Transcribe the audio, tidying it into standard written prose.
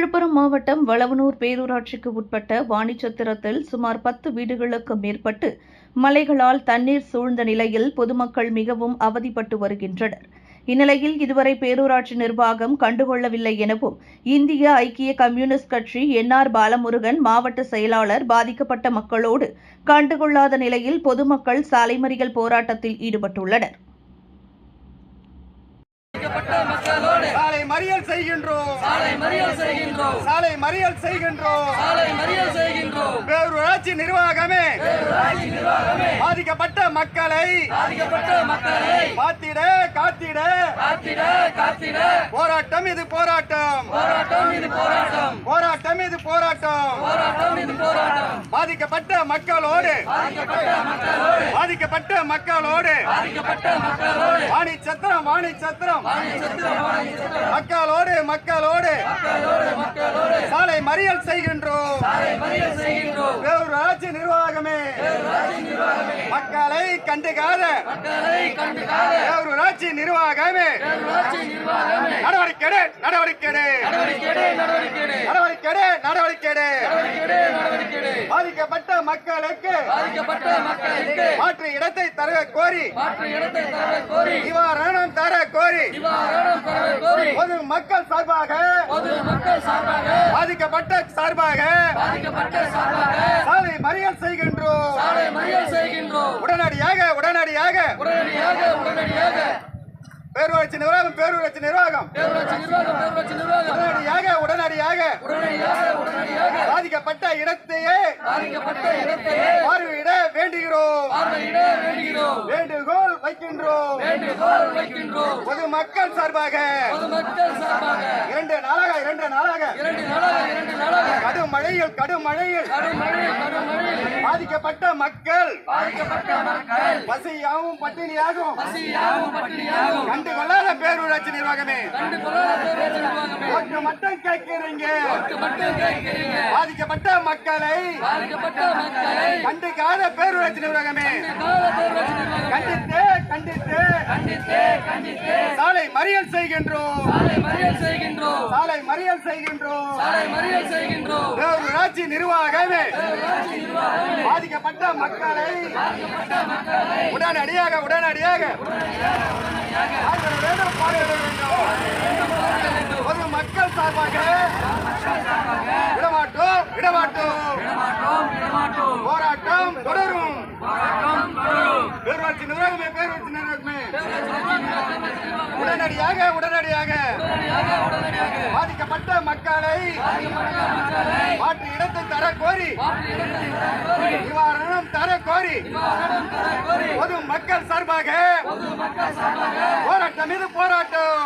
விழுப்புரம் மாவட்டம் வளவனூர் பேரூராட்சிக்கு உட்பட்ட வாணிச்சத்திரத்தில் சுமார் 10 வீடுகளுக்கு மேற்பட்டு மலைகளால் தண்ணீர் சூழ்ந்த நிலையில் பொதுமக்கள் மிகவும் அவதிப்பட்டு வருகின்றனர். இந்நிலையில் இதுவரை பேரூராட்சி நிர்வாகம் கண்டுகொள்ளவில்லை எனவும் இந்திய ஐக்கிய கம்யூனிஸ்ட் கட்சி என்.ஆர். பாலமுருகன் மாவட்ட செயலாளர் பாதிக்கப்பட்ட மக்களோடு கண்டுகொள்ளாத நிலையில் பொதுமக்கள் சாலை மறியல் போராட்டத்தில் ஈடுபட்டுள்ளனர். சாலை மறியல் செய்கின்றோம். பேரூராட்சி நிர்வாகமே பாதிக்கப்பட்ட மக்களை காத்திட போராட்டம் இது போராட்டம். பாதிக்கப்பட்ட மக்களோடு வாணிச்சத்திரம் மக்களோடு சாலை மறியல் செய்கின்றோம். பேரூராட்சி நிர்வாகமே மக்களை கண்டுகாத பேரூராட்சி நிர்வாகமே நடவடிக்கை பாதிக்கப்பட்ட மக்களுக்கு மாற்று இடத்தை தர கோரி நிவாரணம் தர கோரி பொது மக்கள் சார்பாக பாதிக்கப்பட்ட சார்பாக சாலை மறியல் செய்கின்றோம். உடனடியாக பேரூராட்சி நிர்வாகம் உடனடியாக பாதிக்கப்பட்ட இடத்தையே பார்வையிட வேண்டுகிறோம். வேண்டுகோள் வைக்கின்றோம். பொதுமக்கள் சார்பாக 2 நாளாக கடும் மழையில் பாதிக்கப்பட்ட மக்கள் பசியாகவும் பட்டினியாகவும் கண்டுகொள்ளாத பேரூராட்சி நிர்வாகமே மட்டும் கேட்கிறீங்க. பாதிக்கப்பட்ட மக்களை கண்டுக்காத பேரூராட்சி நிர்வாகமே கண்டித்து சாலை மறியல் செய்கின்றோம். பேரூராட்சி நிர்வாகமே பாதிக்கப்பட்ட மக்களை உடனடியாக பொது மக்கள் சார்பாக விடமாட்டோம். போராட்டம் தொடரும். பேரூராட்சி நிர்வாகமே உடனடியாக பாதிக்கப்பட்ட மக்களை மாற்று இடத்தை தர கோரி நிவாரணம் தர கோரி பொது மக்கள் சார்பாக போராட்டம் இது போராட்டம்.